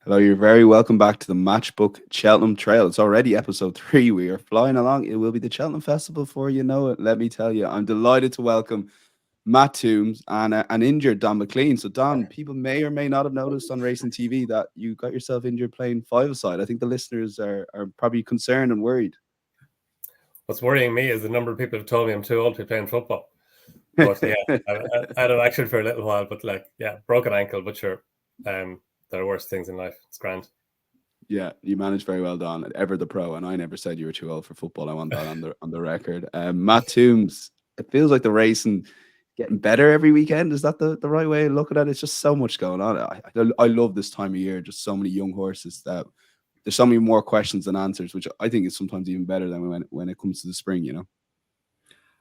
Hello, you're very welcome back to the Matchbook Cheltenham Trail. It's already episode 3. We are flying along. It will be the Cheltenham Festival before you know it. Let me tell you, I'm delighted to welcome Matt Toombs and an injured Donn McClean. So, Donn, people may or may not have noticed on Racing TV that you got yourself injured playing five-a-side. I think the listeners are probably concerned and worried. What's worrying me is the number of people have told me I'm too old to be playing football. But yeah, I had an action for a little while, but broken ankle, but sure. There are worse things in life. It's grand. Yeah, you managed very well, Donn. Ever the pro, and I never said you were too old for football. I want that on the record. Matt Toombs, it feels like the racing getting better every weekend. Is that the right way of looking at it? It's just so much going on. I love this time of year. Just so many young horses that there's so many more questions than answers, which I think is sometimes even better than when it comes to the spring. You know.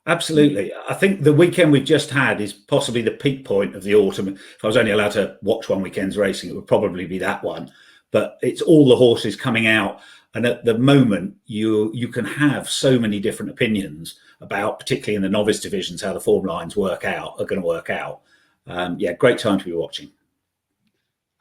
Absolutely. I think the weekend we've just had is possibly the peak point of the autumn. If I was only allowed to watch one weekend's racing, it would probably be that one. But it's all the horses coming out. And at the moment, you can have so many different opinions about, particularly in the novice divisions, how the form lines are going to work out. Great time to be watching.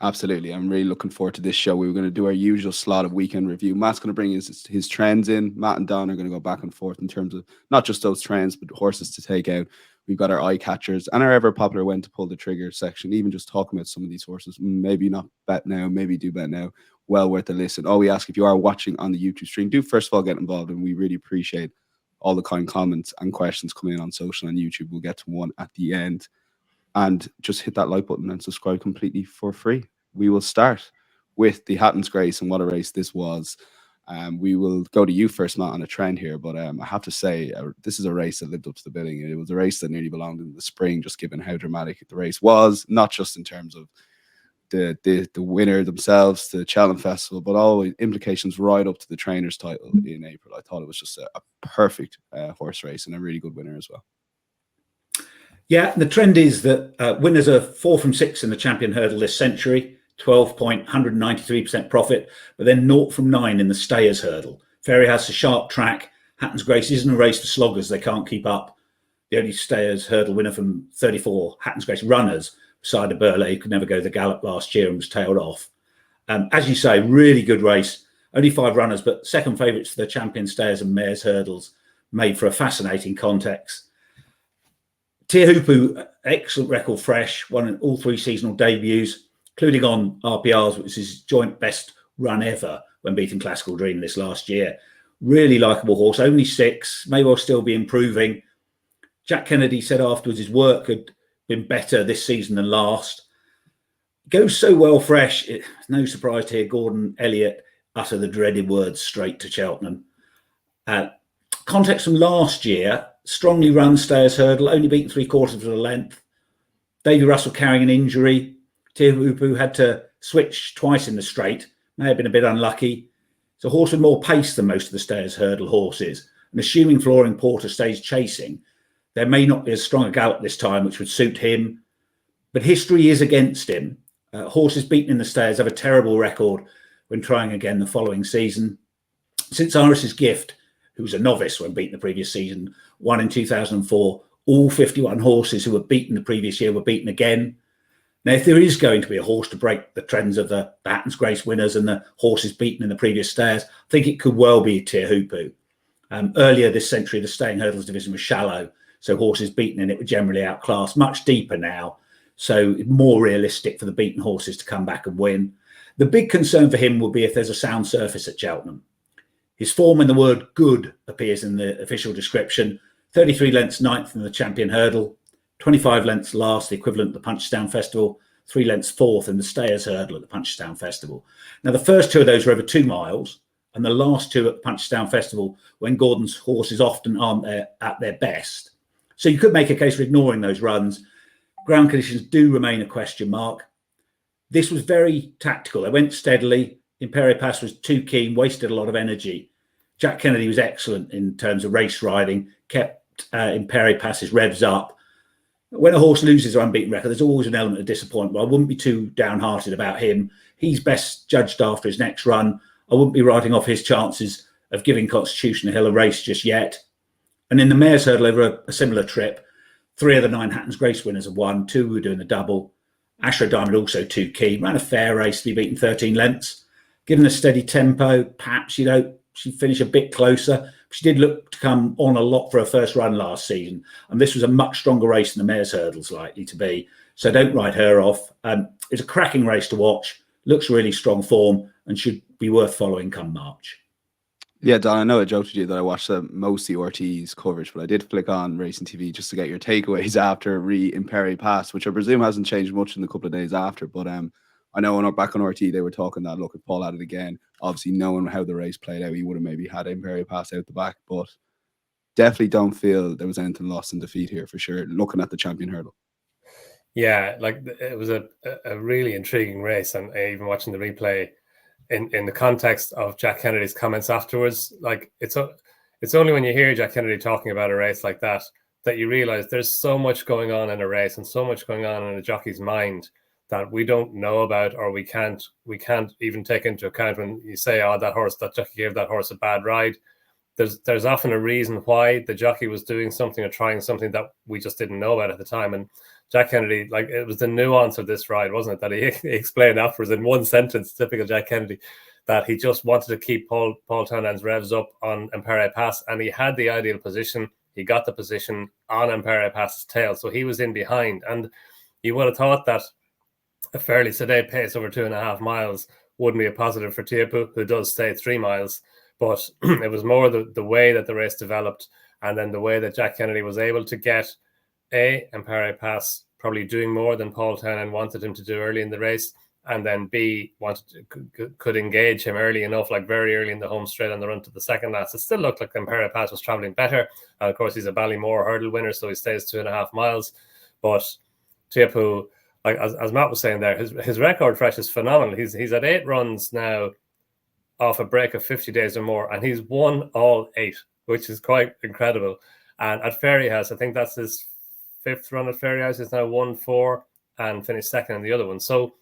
Absolutely. I'm really looking forward to this show. We were going to do our usual slot of weekend review. Matt's going to bring his trends in. Matt and Donn are going to go back and forth in terms of not just those trends, but horses to take out. We've got our Eyecatchers and our ever popular when to pull the trigger section, even just talking about some of these horses. Maybe not bet now, maybe do bet now. Well worth a listen. All we ask, if you are watching on the YouTube stream, do first of all get involved, and we really appreciate all the kind comments and questions coming in on social and YouTube. We'll get to one at the end. And just hit that like button and subscribe completely for free. We will start with the Hatton's Grace, and what a race this was. We will go to you first, Matt, on a trend here, but I have to say this is a race that lived up to the billing. It was a race that nearly belonged in the spring, just given how dramatic the race was, not just in terms of the winner themselves, the Cheltenham Festival, but all implications right up to the trainer's title in April. I thought it was just a perfect horse race and a really good winner as well. Yeah, the trend is that winners are 4 from 6 in the champion hurdle this century, 193% profit, but then 0 from 9 in the stayers hurdle. Ferry has a sharp track. Hatton's Grace isn't a race for sloggers. They can't keep up. The only stayers hurdle winner from 34 Hatton's Grace runners, beside a Burley, who could never go the gallop last year and was tailed off. As you say, really good race. Only 5 runners, but second favourites for the champion stayers and mares hurdles, made for a fascinating context. Ante-Post, excellent record fresh, won in all 3 seasonal debuts, including on RPRs, which is his joint best run ever when beating Classical Dream this last year. Really likeable horse, only 6, may well still be improving. Jack Kennedy said afterwards his work had been better this season than last. Goes so well fresh, it's no surprise to hear Gordon Elliott utter the dreaded words straight to Cheltenham. Context from last year, strongly run stayers hurdle, only beaten 3/4 of a length. Davy Russell carrying an injury. Ante-Post had to switch twice in the straight, may have been a bit unlucky. It's a horse with more pace than most of the stayers hurdle horses. And assuming Flooring Porter stays chasing, there may not be as strong a gallop this time, which would suit him. But history is against him. Horses beaten in the stayers have a terrible record when trying again the following season. Since Iris's Gift, who was a novice when beaten the previous season, won in 2004, all 51 horses who were beaten the previous year were beaten again. Now, if there is going to be a horse to break the trends of the Hatton's Grace winners and the horses beaten in the previous stayers, I think it could well be Ante-Post. Earlier this century, the staying hurdles division was shallow, so horses beaten in it were generally outclassed. Much deeper now, so more realistic for the beaten horses to come back and win. The big concern for him will be if there's a sound surface at Cheltenham. His form and the word good appears in the official description. 33 lengths 9th in the champion hurdle, 25 lengths last, the equivalent at the Punchestown Festival, 3 lengths 4th in the stayers hurdle at the Punchestown Festival. Now, the first 2 of those are over 2 miles, and the last 2 at the Punchestown Festival, when Gordon's horses often aren't at their best. So you could make a case for ignoring those runs. Ground conditions do remain a question mark. This was very tactical. They went steadily. Ante-Post was too keen, wasted a lot of energy. Jack Kennedy was excellent in terms of race riding, kept Ante-Post's revs up. When a horse loses an unbeaten record, there's always an element of disappointment. I wouldn't be too downhearted about him. He's best judged after his next run. I wouldn't be writing off his chances of giving Constitution Hill a race just yet. And in the mares hurdle over a similar trip, 3 of the 9 Hatton's Grace winners have won, 2 were doing the double. Ashra Diamond also too keen. Ran a fair race to be beaten 13 lengths. Given a steady tempo, perhaps, she'd finish a bit closer. She did look to come on a lot for her first run last season. And this was a much stronger race than the Mares' Hurdle's likely to be. So don't write her off. It's a cracking race to watch. Looks really strong form and should be worth following come March. Yeah, Don, I know I joked with you that I watched mostly RT's coverage, but I did flick on Racing TV just to get your takeaways after Imperi Pass, which I presume hasn't changed much in the couple of days after. But I know back on RT, they were talking that, look, if Paul had it again, obviously knowing how the race played out, he would have maybe had Imperi Pass out the back. But definitely don't feel there was anything lost in defeat here for sure, looking at the champion hurdle. Yeah, like it was a really intriguing race. And even watching the replay, in the context of Jack Kennedy's comments afterwards, like it's only when you hear Jack Kennedy talking about a race like that you realize there's so much going on in a race and so much going on in a jockey's mind that we don't know about, or we can't even take into account when you say, oh, that jockey gave that horse a bad ride. There's often a reason why the jockey was doing something or trying something that we just didn't know about at the time. And Jack Kennedy, like, it was the nuance of this ride, wasn't it, that he explained afterwards in one sentence, typical Jack Kennedy, that he just wanted to keep Paul Townend's revs up on Imperi Pass, and he had the ideal position. He got the position on Imperi Pass's tail, so he was in behind. And you would have thought that a fairly sedate pace over 2.5 miles wouldn't be a positive for Ante-Post, who does stay 3 miles. But it was more the way that the race developed, and then the way that Jack Kennedy was able to get Imperi Pass probably doing more than Paul Townend wanted him to do early in the race, and then B could engage him early enough, like very early in the home straight on the run to the second last. It still looked like Imperi Pass was travelling better, and of course he's a Ballymore hurdle winner, so he stays 2.5 miles. But Ante-Post, like as Matt was saying there, his record fresh is phenomenal. He's at 8 runs now off a break of 50 days or more, and he's won all 8, which is quite incredible. And at Fairyhouse, I think that's his 5th run at Fairyhouse. He's now won 4 and finished second in the other one. So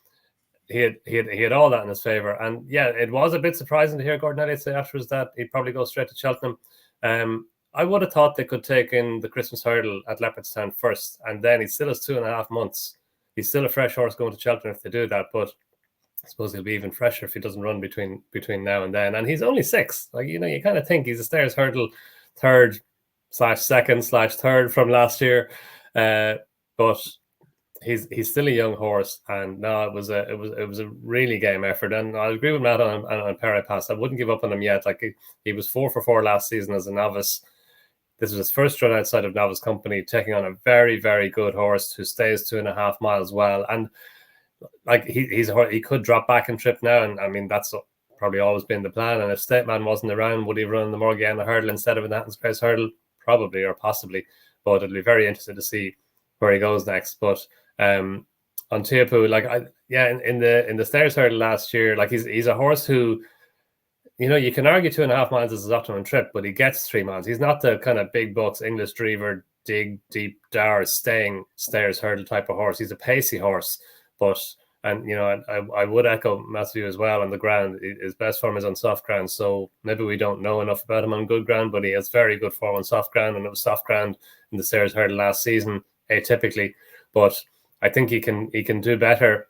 he had all that in his favour. And yeah, it was a bit surprising to hear Gordon Elliott say afterwards that he'd probably go straight to Cheltenham. I would have thought they could take in the Christmas hurdle at Leopardstown first, and then he still has 2.5 months. He's still a fresh horse going to Cheltenham if they do that, but I suppose he'll be even fresher if he doesn't run between now and then. And he's only 6. Like, you kind of think he's a Stayers Hurdle 3rd/2nd/3rd from last year, but he's still a young horse. And no, it was a really game effort. And I agree with Matt on Imperi Pass. I wouldn't give up on him yet. Like, he was 4 for 4 last season as a novice. This was his first run outside of novice company, taking on a very, very good horse who stays 2.5 miles well. And like, he could drop back and trip now, and I mean that's probably always been the plan. And if State Man wasn't around, would he run the Morgiana hurdle instead of an Nathan's Grace hurdle? Probably, or possibly. But it'll be very interesting to see where he goes next. But on Ante-Post, like, in the Stayers hurdle last year, like, he's a horse who, you can argue 2.5 miles is his optimum trip, but he gets 3 miles. He's not the kind of big bucks English Dreamer, dig deep down, staying Stayers hurdle type of horse. He's a pacey horse. But, and I would echo Matthew as well on the ground. His best form is on soft ground, so maybe we don't know enough about him on good ground, but he has very good form on soft ground, and it was soft ground in the Stayers hurdle last season, atypically. But I think he can do better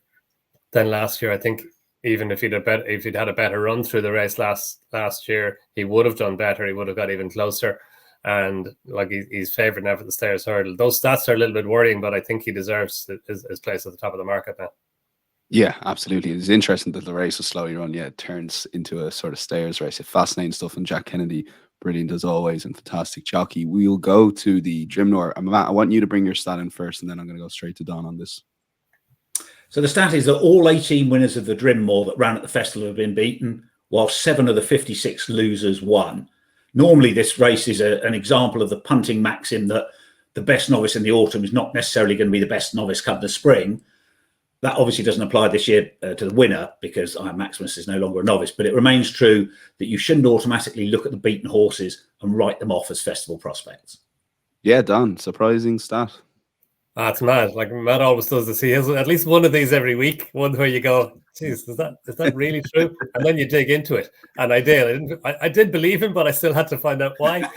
than last year. I think even if he'd had a better run through the race last year, he would have done better. He would have got even closer. And like, he's favoured now for the Stayers hurdle. Those stats are a little bit worrying, but I think he deserves his place at the top of the market now. Yeah, absolutely. It's interesting that the race was slowly run. Yeah, it turns into a sort of Stayers race. It's fascinating stuff. And Jack Kennedy, brilliant as always, and fantastic jockey. We'll go to the Drimnor. And Matt, I want you to bring your stat in first, and then I'm going to go straight to Donn on this. So the stat is that all 18 winners of the Drimnor that ran at the festival have been beaten, while 7 of the 56 losers won. Normally, this race is an example of the punting maxim that the best novice in the autumn is not necessarily going to be the best novice come the spring. That obviously doesn't apply this year to the winner, because Iron Maximus is no longer a novice, but it remains true that you shouldn't automatically look at the beaten horses and write them off as festival prospects. Yeah, Donn, surprising stat. It's mad. Like, Matt always does this. He has at least one of these every week. One where you go, geez, is that really true? And then you dig into it. And I did believe him, but I still had to find out why.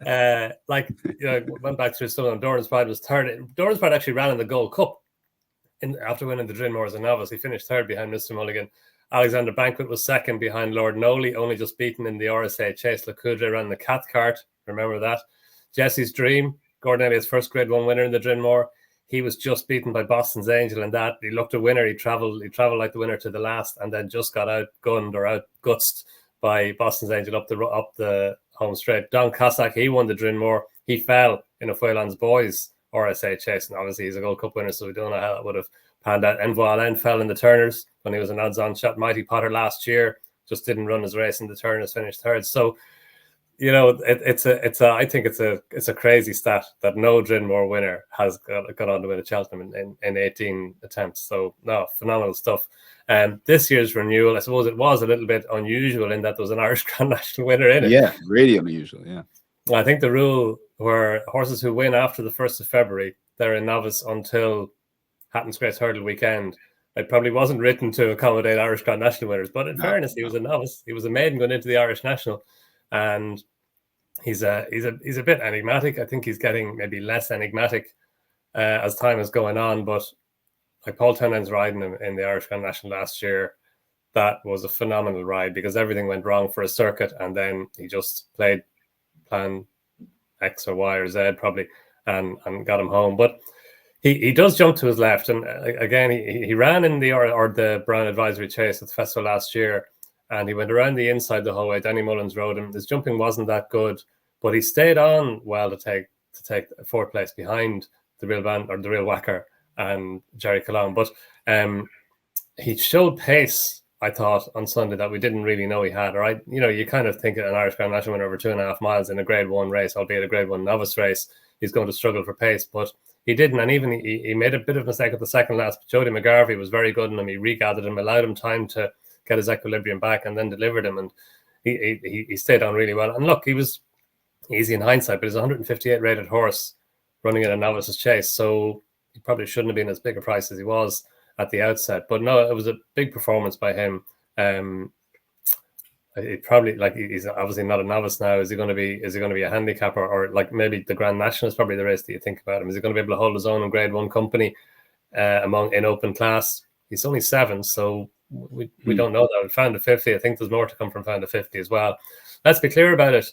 Went back through some of them. Doran's Pride was 3rd. Doran's Pride actually ran in the Gold Cup after winning the Drinmore as a novice. He finished third behind Mr. Mulligan. Alexander Banquet was second behind Lord Noley, only just beaten in the RSA Chase. Lacudre ran the Cathcart. Remember that? Jesse's Dream, Gordon Elliott's first Grade 1 winner in the Drinmore. He was just beaten by Boston's Angel in that. He looked a winner. He travelled like the winner to the last, and then just got outgunned or outgutsed by Boston's Angel up the home straight. Don Cossack, he won the Drinmore. He fell in a Foylan's Boys RSA Chase, and obviously he's a Gold Cup winner, so we don't know how that would have panned out. Envoy Allen fell in the Turners when he was an odds-on shot. Mighty Potter last year just didn't run his race in the Turners, finished third. So, you know, I think it's a crazy stat that no Drinmore winner has got on to win at Cheltenham in 18 attempts. So no, phenomenal stuff. And this year's renewal, I suppose it was a little bit unusual in that there was an Irish Grand National winner in it. Yeah, really unusual. Yeah, I think the rule where horses who win after the 1st of February, they're a novice until Hatton's Grace Hurdle weekend. It probably wasn't written to accommodate Irish Grand National winners, but in fairness, he was a novice. He was a maiden going into the Irish National, and he's a bit enigmatic. I think he's getting maybe less enigmatic as time is going on. But like Paul Townend's riding him in the Irish Grand National last year, that was a phenomenal ride because everything went wrong for a circuit, and then he just played plan X or Y or Z probably and got him home. But he does jump to his left, and again he ran in the Brown Advisory Chase at the festival last year, and he went around the inside the whole way. Danny Mullins rode him. His jumping wasn't that good, but he stayed on well to take fourth place behind the Real Band or the Real Whacker and Jerry Colon. But he showed pace, I thought, on Sunday that we didn't really know he had. All right, you know, you kind of think an Irish Grand National winner over 2.5 miles in a Grade 1 race, albeit a Grade 1 novice race, he's going to struggle for pace, but he didn't. And even he made a bit of a mistake at the second last. Jody McGarvey was very good in him. He regathered him, allowed him time to get his equilibrium back, and then delivered him. And he stayed on really well. And look, he was easy in hindsight, but he's a 158 rated horse running in a novice's chase, so he probably shouldn't have been as big a price as he was at the outset. But no, it was a big performance by him. It probably, like, he's obviously not a novice now. Is he going to be a handicapper, or like maybe the Grand National is probably the race that you think about him? Is he going to be able to hold his own in Grade 1 company in open class? He's only 7, so we don't know that. We found a 50. I think there's more to come from found a 50 as well. Let's be clear about it.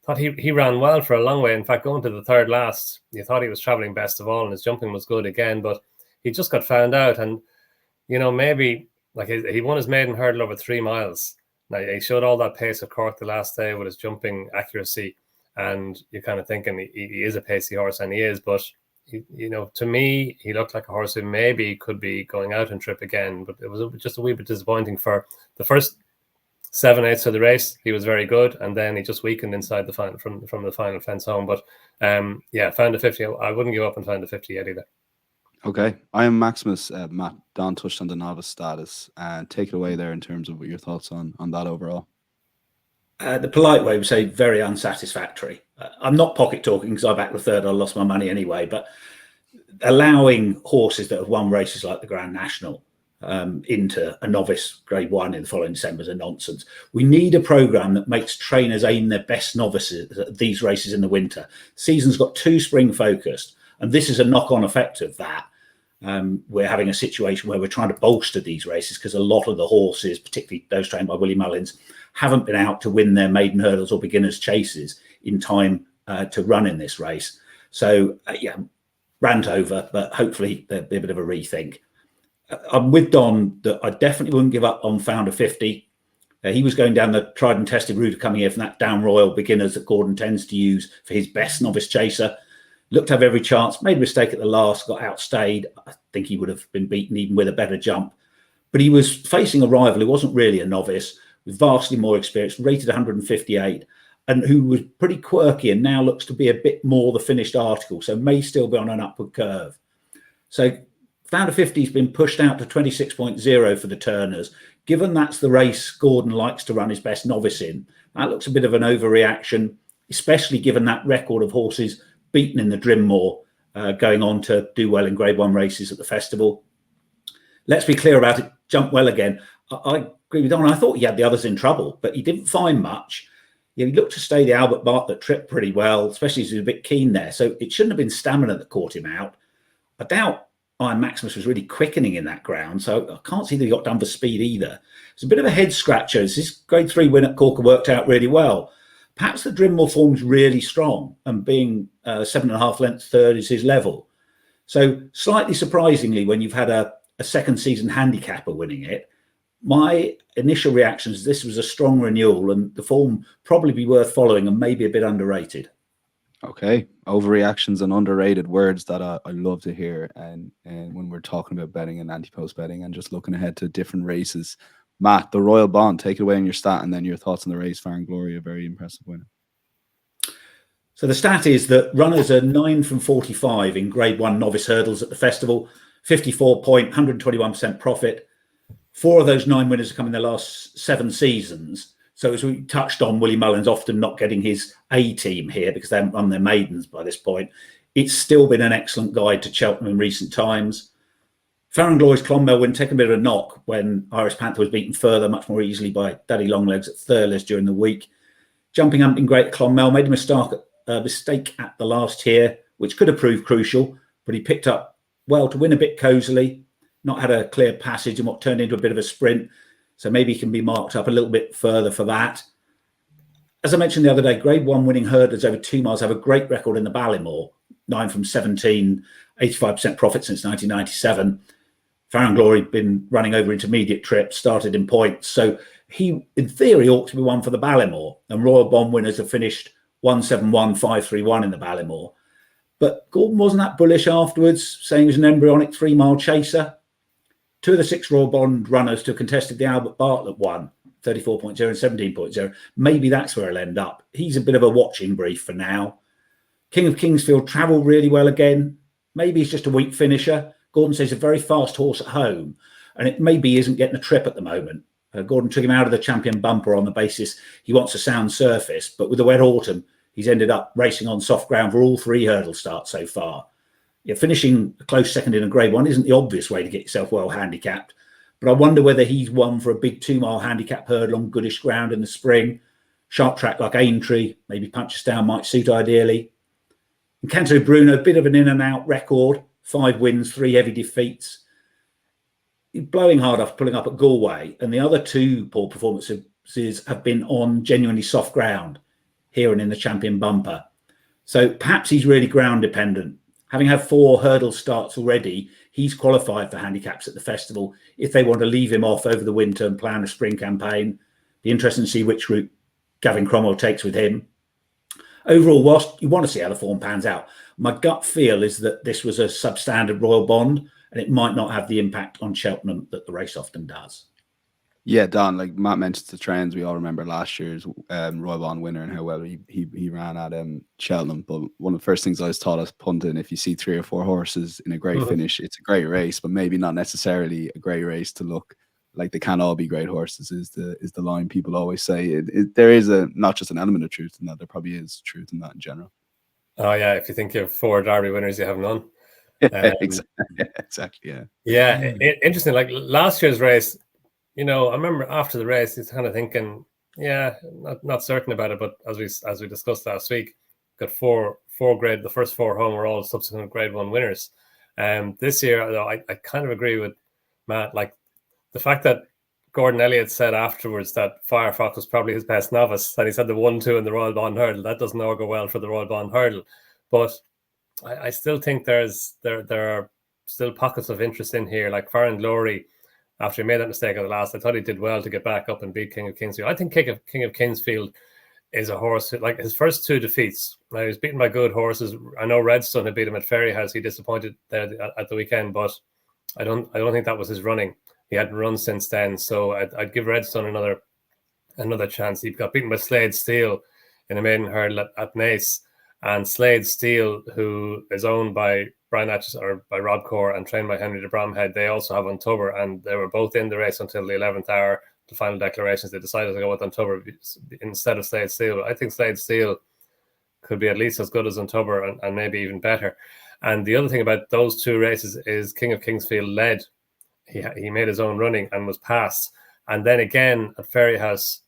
Thought he ran well for a long way. In fact, going to the third last, you thought he was traveling best of all, and his jumping was good again, but he just got found out. And, you know, maybe like he won his maiden hurdle over 3 miles. Now, he showed all that pace at Cork the last day with his jumping accuracy, and you're kind of thinking he is a pacey horse, and he is, but you know, to me, he looked like a horse who maybe could be going out and trip again, but it was just a wee bit disappointing for the first 7/8 of the race. He was very good, and then he just weakened inside the final from the final fence home. But yeah, found a 50. I wouldn't give up and found a 50 yet either. Okay, I am Maximus. Matt, Donn touched on the novice status. Take it away there in terms of what your thoughts on that overall. The polite way would say very unsatisfactory. I'm not pocket talking because I backed the third. I lost my money anyway. But allowing horses that have won races like the Grand National into a novice Grade 1 in the following December is a nonsense. We need a programme that makes trainers aim their best novices at these races in the winter. Season's got too spring focused, and this is a knock-on effect of that. We're having a situation where we're trying to bolster these races because a lot of the horses, particularly those trained by Willie Mullins, haven't been out to win their maiden hurdles or beginners chases in time to run in this race. So yeah, rant over, but hopefully there'll be a bit of a rethink. I'm with Donn that I definitely wouldn't give up on Founder 50. He was going down the tried and tested route of coming here from that Down Royal beginners that Gordon tends to use for his best novice chaser. Looked to have every chance, made a mistake at the last, got outstayed. I think he would have been beaten even with a better jump. But he was facing a rival who wasn't really a novice, with vastly more experience, rated 158, and who was pretty quirky and now looks to be a bit more the finished article, so may still be on an upward curve. So Founder 50 has been pushed out to 26.0 for the Turners. Given that's the race Gordon likes to run his best novice in, that looks a bit of an overreaction, especially given that record of horses beaten in the Drinmore, going on to do well in Grade 1 races at the festival. Let's be clear about it. Jumped well again. I agree with Donn. I thought he had the others in trouble, but he didn't find much. He looked to stay the Albert Bartlett trip pretty well, especially as he was a bit keen there. So it shouldn't have been stamina that caught him out. I doubt Iron Maximus was really quickening in that ground, so I can't see that he got done for speed either. It's a bit of a head scratcher. This Grade 3 win at Corker worked out really well. Perhaps the Drimble form's really strong, and being 7.5 lengths third is his level. So slightly surprisingly, when you've had a second season handicapper winning it, my initial reaction is this was a strong renewal and the form probably be worth following and maybe a bit underrated. Okay, overreactions and underrated words that I love to hear, and when we're talking about betting and Ante-Post betting and just looking ahead to different races. Matt, the Royal Bond, take it away in your stat and then your thoughts on the race. Far and Glory, a very impressive winner. So the stat is that runners are 9 from 45 in Grade 1 novice hurdles at the festival, 54 point, 121% profit. 4 of those 9 winners have come in the last 7 seasons. So as we touched on, Willie Mullins often not getting his A team here because they haven't run their maidens by this point. It's still been an excellent guide to Cheltenham in recent times. Farron Glory's Clonmel win taken a bit of a knock when Irish Panther was beaten further much more easily by Daddy Longlegs at Thurles during the week. Jumping up in great Clonmel, made a mistake at the last here, which could have proved crucial, but he picked up well to win a bit cosily, not had a clear passage in what turned into a bit of a sprint. So maybe he can be marked up a little bit further for that. As I mentioned the other day, Grade 1 winning hurdlers over 2 miles have a great record in the Ballymore, 9 from 17, 85% profit since 1997. Farron Glory been running over intermediate trips, started in points. So he, in theory, ought to be one for the Ballymore. And Royal Bond winners have finished 171, 531 in the Ballymore. But Gordon wasn't that bullish afterwards, saying he was an embryonic 3-mile chaser. 2 of the 6 Royal Bond runners to have contested the Albert Bartlett one, 34.0 and 17.0. Maybe that's where he'll end up. He's a bit of a watching brief for now. King of Kingsfield travelled really well again. Maybe he's just a weak finisher. Gordon says he's a very fast horse at home, and it maybe isn't getting a trip at the moment. Gordon took him out of the champion bumper on the basis he wants a sound surface, but with the wet autumn, he's ended up racing on soft ground for all 3 hurdle starts so far. Yeah, finishing a close second in a Grade 1 isn't the obvious way to get yourself well handicapped, but I wonder whether he's one for a big 2-mile handicap hurdle on goodish ground in the spring. Sharp track like Aintree, maybe Punchestown might suit ideally. And Canto Bruno, a bit of an in and out record, 5 wins, 3 heavy defeats. He's blowing hard off, pulling up at Galway, and the other 2 poor performances have been on genuinely soft ground, here and in the champion bumper. So perhaps he's really ground dependent. Having had 4 hurdle starts already, he's qualified for handicaps at the festival. If they want to leave him off over the winter and plan a spring campaign, be interesting to see which route Gavin Cromwell takes with him. Overall, whilst you want to see how the form pans out, my gut feel is that this was a substandard Royal Bond and it might not have the impact on Cheltenham that the race often does. Yeah, Donn, like Matt mentioned the trends, we all remember last year's Royal Bond winner and how well he ran at Cheltenham. But one of the first things I was taught as punting, if you see 3 or 4 horses in a great finish, it's a great race, but maybe not necessarily a great race to look like they can't all be great horses is the line people always say. There is not just an element of truth in that, there probably is truth in that in general. Oh yeah, if you think you have 4 Derby winners, you have none. Exactly, yeah. Yeah, interesting. Like last year's race, you know, I remember after the race, he's kind of thinking, yeah, not certain about it. But as we discussed last week, got four grade. The first 4 home were all subsequent Grade 1 winners. This year, though, I kind of agree with Matt. Like the fact that Gordon Elliott said afterwards that Firefox was probably his best novice, and he said the 1-2 in the Royal Bond Hurdle. That doesn't all go well for the Royal Bond Hurdle, but I still think there are still pockets of interest in here. Like Farron Glory, after he made that mistake at the last, I thought he did well to get back up and beat King of Kingsfield. I think King of Kingsfield is a horse who, like his first 2 defeats, now he was beaten by good horses. I know Redstone had beat him at Ferryhouse. He disappointed there at the weekend, but I don't think that was his running. He hadn't run since then, so I'd give Redstone another chance. He got beaten by Slade Steele in a maiden hurdle at Naas, and Slade Steele, who is owned by Brian Atchison or by Rob Core and trained by Henry de Bromhead, they also have October, and they were both in the race until the 11th hour. The final declarations, they decided to go with October instead of Slade Steele. I think Slade Steele could be at least as good as October and maybe even better. And the other thing about those 2 races is King of Kingsfield led. He made his own running and was passed. And then again at Ferryhouse,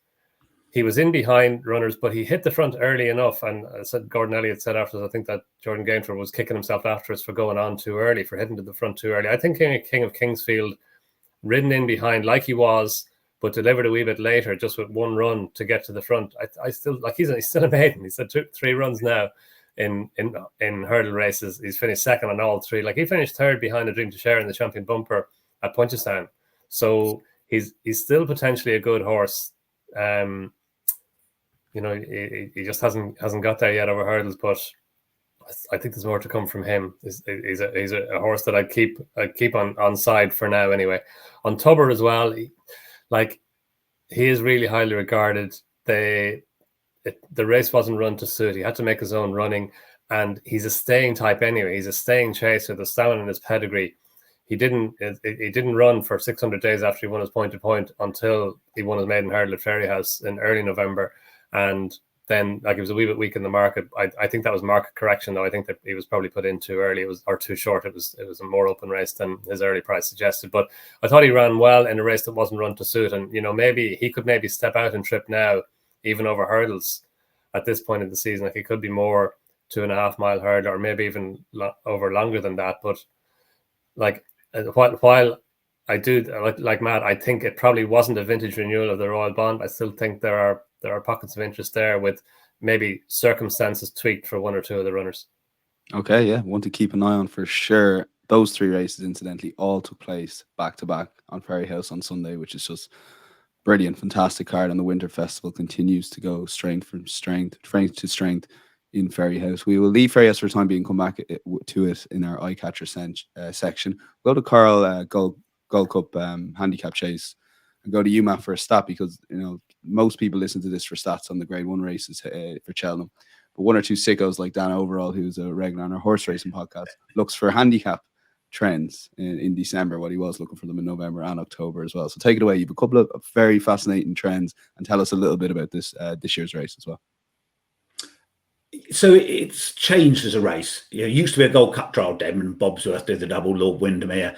he was in behind runners, but he hit the front early enough. And said Gordon Elliott said afterwards, I think that Jordan Gainford was kicking himself afterwards for going on too early, for hitting to the front too early. I think King of Kingsfield, ridden in behind like he was, but delivered a wee bit later, just with one run to get to the front. I still like he's still a maiden. He's had 3 runs now in hurdle races. He's finished second on all 3. Like he finished third behind a Dream to Share in the Champion Bumper at Punchestown. So he's still potentially a good horse. You know, he just hasn't got there yet over hurdles, but I think there's more to come from him. He's a horse that I'd keep on side for now anyway. On Tubber as well, he is really highly regarded. The race wasn't run to suit. He had to make his own running, and he's a staying type anyway. He's a staying chaser. The stamina in his pedigree. He didn't run for 600 days after he won his point-to-point until he won his maiden hurdle at Ferryhouse in early November. And then, like, it was a wee bit weak in the market. I think that was market correction, though. I think that he was probably put in too early. Or too short. It was a more open race than his early price suggested. But I thought he ran well in a race that wasn't run to suit. And, you know, maybe he could step out and trip now, even over hurdles at this point in the season. Like, it could be more 2.5 mile hurdle, or maybe even over longer than that. But, like, while I do, like Matt, I think it probably wasn't a vintage renewal of the Royal Bond. I still think there are pockets of interest there, with maybe circumstances tweaked for 1 or 2 of the runners. Okay, yeah, one to keep an eye on for sure. Those 3 races, incidentally, all took place back to back on Ferryhouse on Sunday, which is just brilliant, fantastic card. And the Winter Festival continues to go strength to strength in Ferryhouse. We will leave Ferryhouse for the time being, come back to it in our Eyecatcher section. Go to Carl Gold Cup handicap chase, and go to you, Matt, for a stat, because, you know, most people listen to this for stats on the Grade 1 races for Cheltenham. But 1 or 2 sickos like Dan Overall, who's a regular on our horse racing podcast, looks for handicap trends in December, what he was looking for them in November and October as well. So take it away. You have a couple of very fascinating trends, and tell us a little bit about this year's race as well. So it's changed as a race. You know, it used to be a Gold Cup trial, Denman, Bobsworth did the double, Lord Windermere.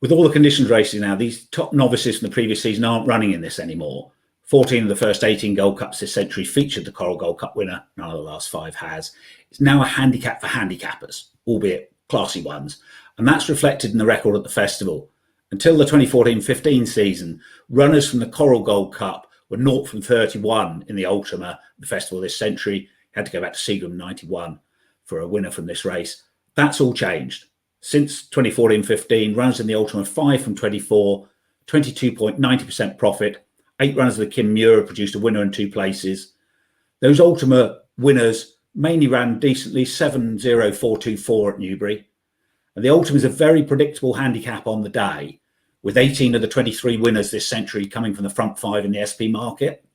With all the conditions racing now, these top novices from the previous season aren't running in this anymore. 14 of the first 18 Gold Cups this century featured the Coral Gold Cup winner. None of the last 5 has. It's now a handicap for handicappers, albeit classy ones. And that's reflected in the record at the festival. Until the 2014-15 season, runners from the Coral Gold Cup were 0 from 31 in the Ultima, the festival this century. Had to go back to Seagram 91 for a winner from this race. That's all changed. Since 2014-15, runners in the Ultima 5 from 24, 22.90% profit. 8 runners of the Kim Muir produced a winner in 2 places. Those Ultima winners mainly ran decently, 7.0424 at Newbury. And the Ultima is a very predictable handicap on the day, with 18 of the 23 winners this century coming from the front 5 in the SP market.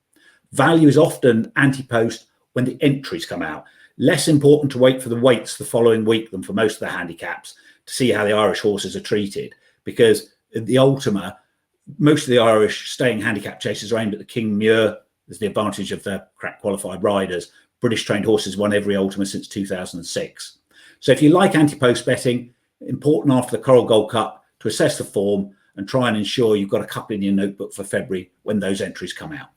Value is often Ante-Post when the entries come out. Less important to wait for the weights the following week than for most of the handicaps to see how the Irish horses are treated, because at the Ultima, most of the Irish staying handicap chases are aimed at the King Muir. There's the advantage of the crack qualified riders. British trained horses won every Ultima since 2006. So if you like Ante-Post betting, important after the Coral Gold Cup to assess the form and try and ensure you've got a couple in your notebook for February when those entries come out.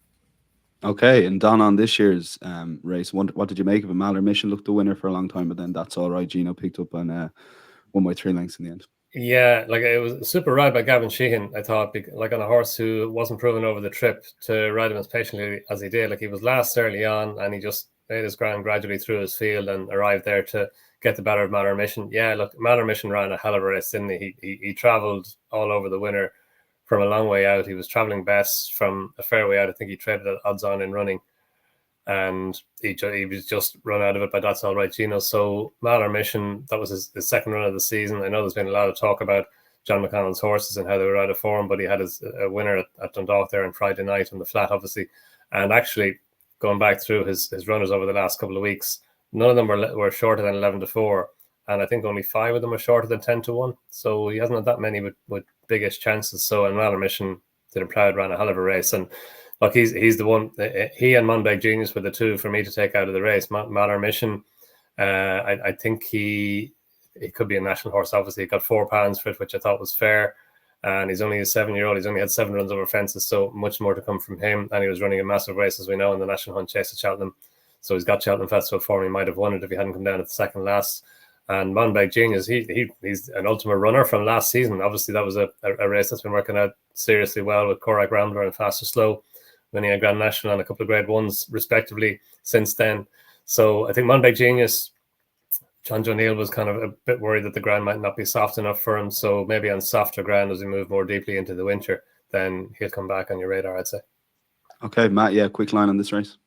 Okay, and Donn, on this year's race, what did you make of it? Malheur Mission looked the winner for a long time, but then That's All Right, Gino picked up on 1 by 3 lengths in the end. Yeah, like, it was a super ride by Gavin Sheehan, I thought, like on a horse who wasn't proven over the trip, to ride him as patiently as he did. Like, he was last early on, and he just made his ground gradually through his field and arrived there to get the better of Malheur Mission. Yeah, look, Malheur Mission ran a hell of a race, didn't he? He travelled all over the winner from a long way out. He was travelling best from a fair way out. I think he traded at odds on in running, and he was just run out of it by That's All Right, Gino. So Malheur Mission, that was his second run of the season. I know there's been a lot of talk about John McConnell's horses and how they were out of form, but he had a winner at Dundalk there on Friday night on the flat, obviously. And actually, going back through his runners over the last couple of weeks, none of them were shorter than 11-4, and I think only 5 of them were shorter than 10-1. So he hasn't had that many with biggish chances. So, and Malheur Mission did a proud, ran a hell of a race. And look, he's the one. He and Monbeg Genius were the 2 for me to take out of the race. Malheur Mission, I think he could be a national horse. Obviously, he got £4 for it, which I thought was fair. And he's only a 7-year-old. He's only had 7 runs over fences, so much more to come from him. And he was running a massive race, as we know, in the National Hunt Chase at Cheltenham. So he's got Cheltenham Festival form. He might have won it if he hadn't come down at the second last. And Monbeg Genius, he's an ultimate runner from last season. Obviously, that was a race that's been working out seriously well with Korak Rambler and Fast or Slow, winning a Grand National and a couple of Grade 1s, respectively, since then. So I think Monbeg Genius, John O'Neill was kind of a bit worried that the ground might not be soft enough for him. So maybe on softer ground as we move more deeply into the winter, then he'll come back on your radar, I'd say. Okay, Matt, yeah, quick line on this race.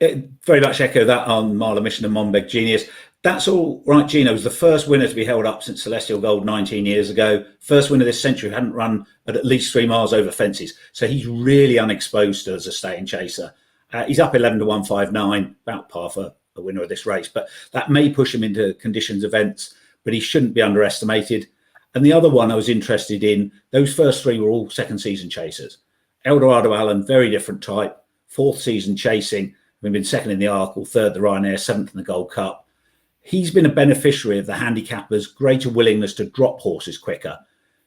Very much echo that on Marla Mission and Monbeg Genius. That's all right. Gino was the first winner to be held up since Celestial Gold 19 years ago. First winner this century, hadn't run at least 3 miles over fences. So he's really unexposed as a staying chaser. He's up 11 to 159, about par for the winner of this race. But that may push him into conditions events, but he shouldn't be underestimated. And the other one I was interested in, those first 3 were all second season chasers. Eldorado Allen, very different type, 4th season chasing. We've been 2nd in the Arkle, 3rd the Ryanair, 7th in the Gold Cup. He's been a beneficiary of the handicappers' greater willingness to drop horses quicker.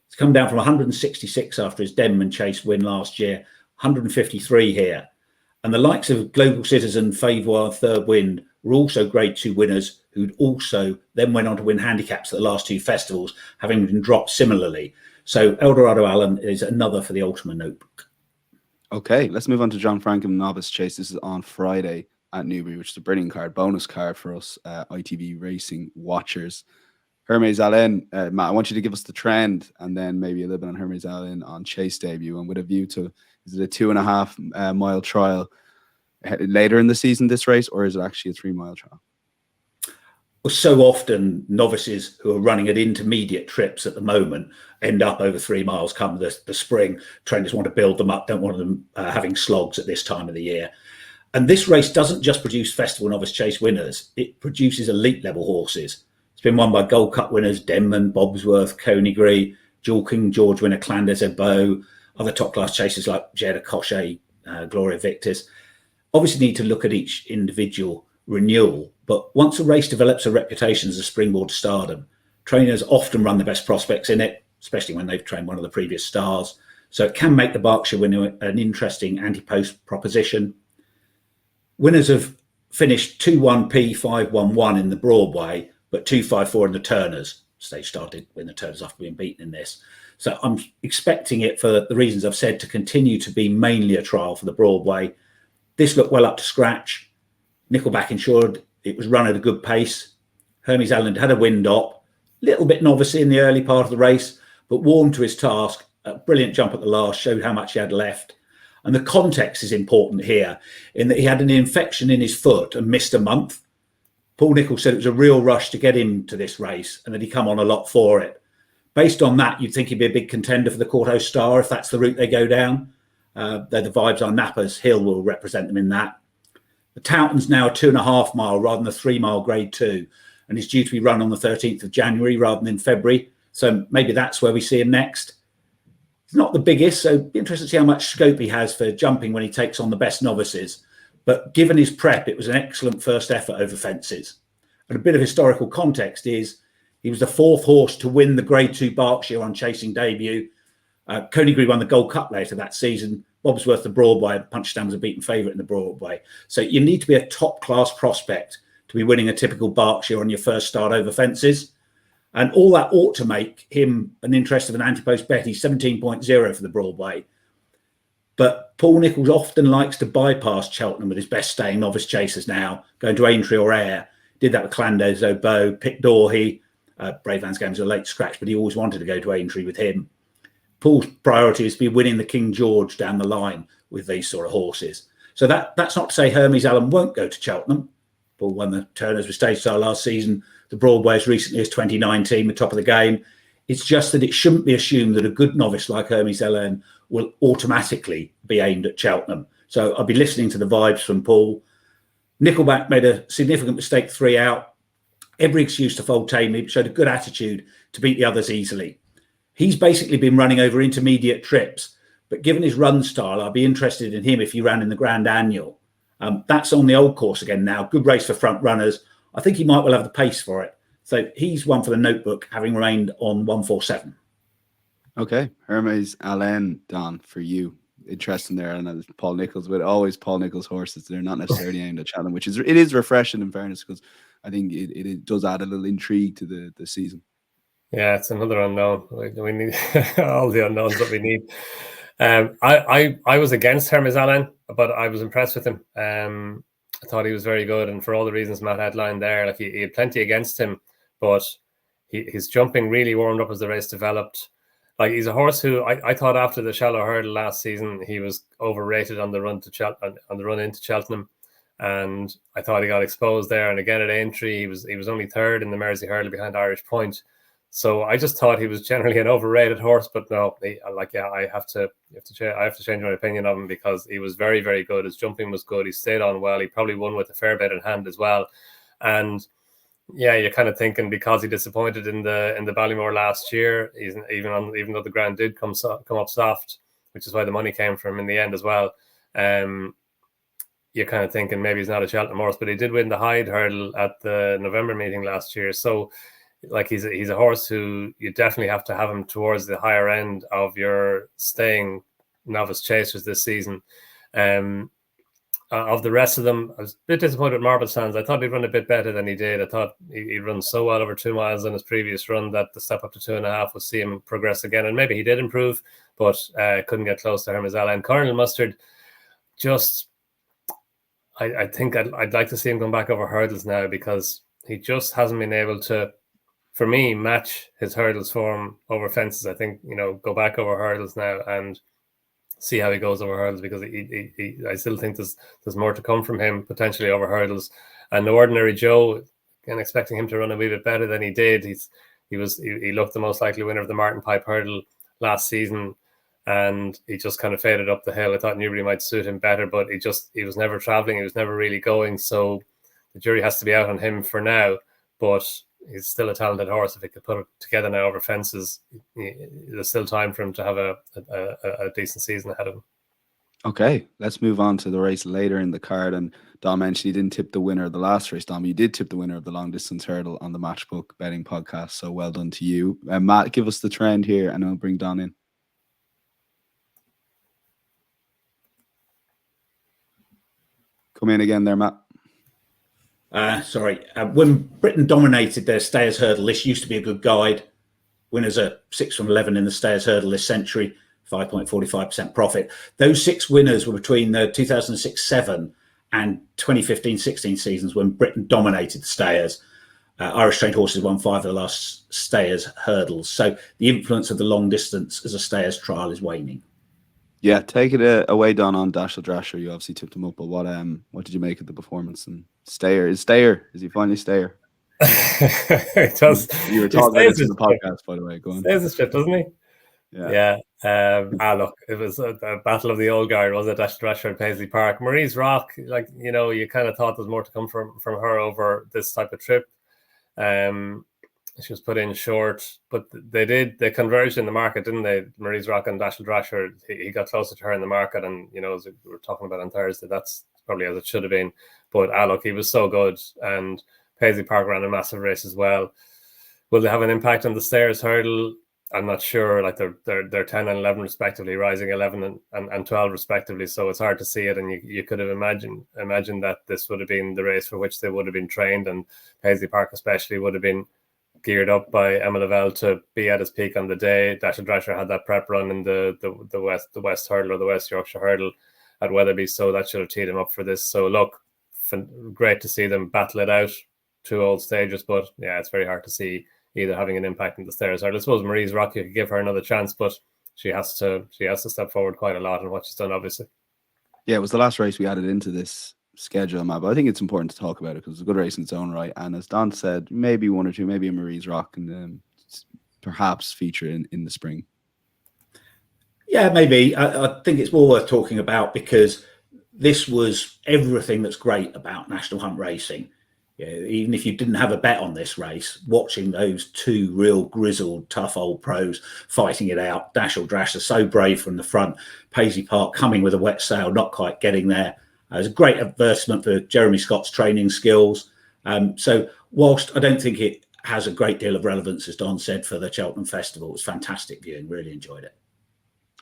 He's come down from 166 after his Denman Chase win last year, 153 here. And the likes of Global Citizen, Favour, Third Wind were also Grade 2 winners who'd also then went on to win handicaps at the last 2 festivals, having been dropped similarly. So Eldorado Allen is another for the Ultima Notebook. Okay, let's move on to John Frankham Novice Chase. This is on Friday at Newbury, which is a brilliant card, bonus card for us ITV racing watchers. Hermes Allen, Matt, I want you to give us the trend and then maybe a little bit on Hermes Allen on Chase debut, and with a view to, is it a 2.5 mile trial later in the season, this race, or is it actually a 3 mile trial? Well, so often novices who are running at intermediate trips at the moment end up over 3 miles come the spring. Trainers want to build them up, don't want them having slogs at this time of the year. And this race doesn't just produce Festival Novice Chase winners, it produces elite level horses. It's been won by Gold Cup winners Denman, Bobsworth, Coneygree, Jewel King George winner Clandes Beau, other top class chasers like Jeda Cochet, Gloria Victis. Obviously need to look at each individual renewal, but once a race develops a reputation as a springboard to stardom, trainers often run the best prospects in it, especially when they've trained one of the previous stars. So it can make the Berkshire winner an interesting Ante-Post proposition. Winners have finished 2-1P, 5-1-1 in the Broadway, but 2-5-4 in the Turners. Stage started when the Turners after being beaten in this. So I'm expecting it, for the reasons I've said, to continue to be mainly a trial for the Broadway. This looked well up to scratch. Nickelback ensured it was run at a good pace. Hermes Allen had a wind up, little bit novice in the early part of the race, but warmed to his task. A brilliant jump at the last, showed how much he had left. And the context is important here, in that he had an infection in his foot and missed a month. Paul Nicholls said it was a real rush to get him to this race and that he'd come on a lot for it. Based on that, you'd think he'd be a big contender for the Courthouse Star if that's the route they go down. Though the vibes are Nappers, Hill will represent them in that. The Towton's now a 2.5 mile rather than a 3 mile Grade 2, and is due to be run on the 13th of January rather than in February. So maybe that's where we see him next. He's not the biggest, so be interested to see how much scope he has for jumping when he takes on the best novices. But given his prep, it was an excellent first effort over fences. And a bit of historical context is he was the 4th horse to win the Grade 2 Berkshire on chasing debut. Coneygree won the Gold Cup later that season. Bobsworth the Broadway, Punchdown was a beaten favourite in the Broadway. So you need to be a top-class prospect to be winning a typical Berkshire on your first start over fences. And all that ought to make him an interest of an Ante-Post bet. He's 17.0 for the Broadway. But Paul Nicholls often likes to bypass Cheltenham with his best staying novice chasers now, going to Aintree or Ayr. Did that with Clandes Beau, Pitt Dorhey. Brave Man's Game was a late scratch, but he always wanted to go to Aintree with him. Paul's priority is to be winning the King George down the line with these sort of horses. So that's not to say Hermes Allen won't go to Cheltenham. Paul won the Turners with Stage Star last season, the Broadway as recently as 2019, the top of the game. It's just that it shouldn't be assumed that a good novice like Hermes Allen will automatically be aimed at Cheltenham. So I'll be listening to the vibes from Paul. Nickelback made a significant mistake 3 out. Every excuse to fold tamely, but showed a good attitude to beat the others easily. He's basically been running over intermediate trips, but given his run style, I'd be interested in him if he ran in the Grand Annual. That's on the old course again now. Good race for front runners. I think he might well have the pace for it. So he's one for the notebook, having remained on 147. Okay, Hermes Allen, Donn, for you. Interesting there, and as Paul Nichols, but always Paul Nichols horses. They're not necessarily aimed at Cheltenham, which is refreshing in fairness, because I think it does add a little intrigue to the season. Yeah, it's another unknown. We need all the unknowns that we need. I was against Hermes Allen, but I was impressed with him. I thought he was very good, and for all the reasons Matt headlined there, like he had plenty against him, but his jumping really warmed up as the race developed. Like, he's a horse who I thought after the shallow hurdle last season, he was overrated on the run into Cheltenham, and I thought he got exposed there. And again at Aintree, he was only third in the Mersey hurdle behind Irish Point. So I just thought he was generally an overrated horse, but no, I have to change my opinion of him, because he was very, very good. His jumping was good. He stayed on well. He probably won with a fair bit in hand as well. And yeah, you're kind of thinking, because he disappointed in the Ballymore last year, even though the ground did come up soft, which is why the money came from him in the end as well. You're kind of thinking maybe he's not a Cheltenham horse, but he did win the Hyde hurdle at the November meeting last year. So, like, he's a horse who you definitely have to have him towards the higher end of your staying novice chasers this season. Of the rest of them, I was a bit disappointed with Marble Sands. I thought he'd run a bit better than he did. I thought he'd run so well over 2 miles in his previous run that the step up to 2.5 would see him progress again. And maybe he did improve, but couldn't get close to Hermes Allen. Colonel Mustard, I think I'd like to see him come back over hurdles now, because he just hasn't been able to, for me, match his hurdles form over fences. I think, go back over hurdles now and see how he goes over hurdles, because I still think there's more to come from him potentially over hurdles. And the Ordinary Joe, again, expecting him to run a wee bit better than he did. He looked the most likely winner of the Martin Pipe hurdle last season, and he just kind of faded up the hill. I thought Newbury might suit him better, but he was never traveling. He was never really going. So the jury has to be out on him for now, but he's still a talented horse. If he could put it together now over fences, there's still time for him to have a decent season ahead of him. Okay, let's move on to the race later in the card. And Donn mentioned he didn't tip the winner of the last race, Donn, but you did tip the winner of the long distance hurdle on the Matchbook betting podcast. So well done to you. Matt, give us the trend here, and I'll bring Donn in. Come in again there, Matt. Sorry. When Britain dominated their Stayers hurdle, this used to be a good guide. Winners are 6 from 11 in the Stayers hurdle this century, 5.45% profit. Those 6 winners were between the 2006-07 and 2015-16 seasons, when Britain dominated the Stayers. Irish trained horses won 5 of the last Stayers hurdles. So the influence of the long distance as a Stayers trial is waning. Yeah, take it away, Donn, on Dashel Drasher. You obviously tipped him up, but what did you make of the performance? And Stayer, is he finally Stayer? It does. You were talking about this in the podcast, by the way. Go on. Stays a strip, doesn't he? Yeah. Look, it was a battle of the old guard, was it? Dashel Drasher and Paisley Park. Marie's Rock, you kind of thought there's more to come from her over this type of trip. She was put in short, but they converged in the market, didn't they? Marie's Rock and Dashel Drasher, he got closer to her in the market, and as we were talking about on Thursday, that's probably as it should have been. But look, he was so good, and Paisley Park ran a massive race as well. Will they have an impact on the Stayers hurdle? I'm not sure. Like, they're 10 and 11 respectively, rising 11 and 12 respectively. So it's hard to see it, and you could have imagined that this would have been the race for which they would have been trained, and Paisley Park especially would have been geared up by Emma Lavelle to be at his peak on the day. Dashel Drasher had that prep run in the West Hurdle, or the West Yorkshire Hurdle at Weatherby, so that should have teed him up for this. So look, great to see them battle it out, 2 old stages, but yeah, it's very hard to see either having an impact in the Stayers hurdle. I suppose Marie's Rock, you could give her another chance, but she has to step forward quite a lot in what she's done, obviously. Yeah, it was the last race we added into this schedule, Matt, but I think it's important to talk about it because it's a good race in its own right. And as Donn said, maybe 1 or 2, maybe a Marie's Rock, and perhaps feature in the spring. Yeah, maybe. I think it's more worth talking about, because this was everything that's great about National Hunt racing. Yeah, even if you didn't have a bet on this race, watching those 2 real grizzled, tough old pros fighting it out. Dashel Drasher so brave from the front. Paisley Park coming with a wet sail, not quite getting there. It was a great advertisement for Jeremy Scott's training skills. So whilst I don't think it has a great deal of relevance, as Don said, for the Cheltenham Festival. It was fantastic viewing. Really enjoyed it.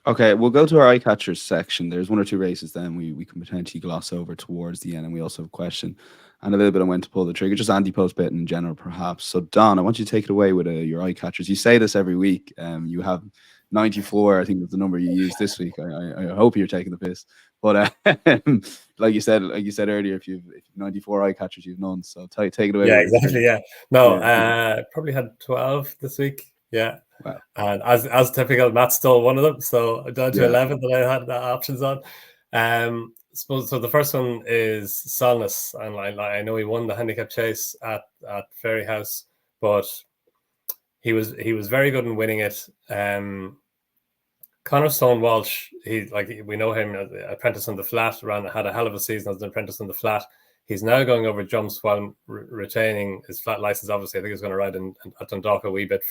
Okay, we'll go to our Eyecatchers section. There's one or two races then we can potentially gloss over towards the end, and we also have a question and a little bit on when to pull the trigger, just Ante-Post betting in general, perhaps. So, Don, I want you to take it away with your Eyecatchers. You say this every week. You have 94, I think, is the number you used this week. I hope you're taking the piss, but like you said earlier, if you've 94 Eyecatchers, you've none. So take it away. Yeah, exactly. Yeah, no, Yeah. probably had 12 this week. Yeah. Wow. And as typical, Matt stole one of them, so down to Yeah. 11 that I had the options on. Suppose so. The first one is Solness, and I know he won the handicap chase at Fairyhouse, but he was very good in winning it. Connor Stone Walsh, we know him as apprentice on the flat, had a hell of a season as an apprentice on the flat. He's now going over jumps while retaining his flat license. Obviously, I think he's going to ride at Dundalk a wee bit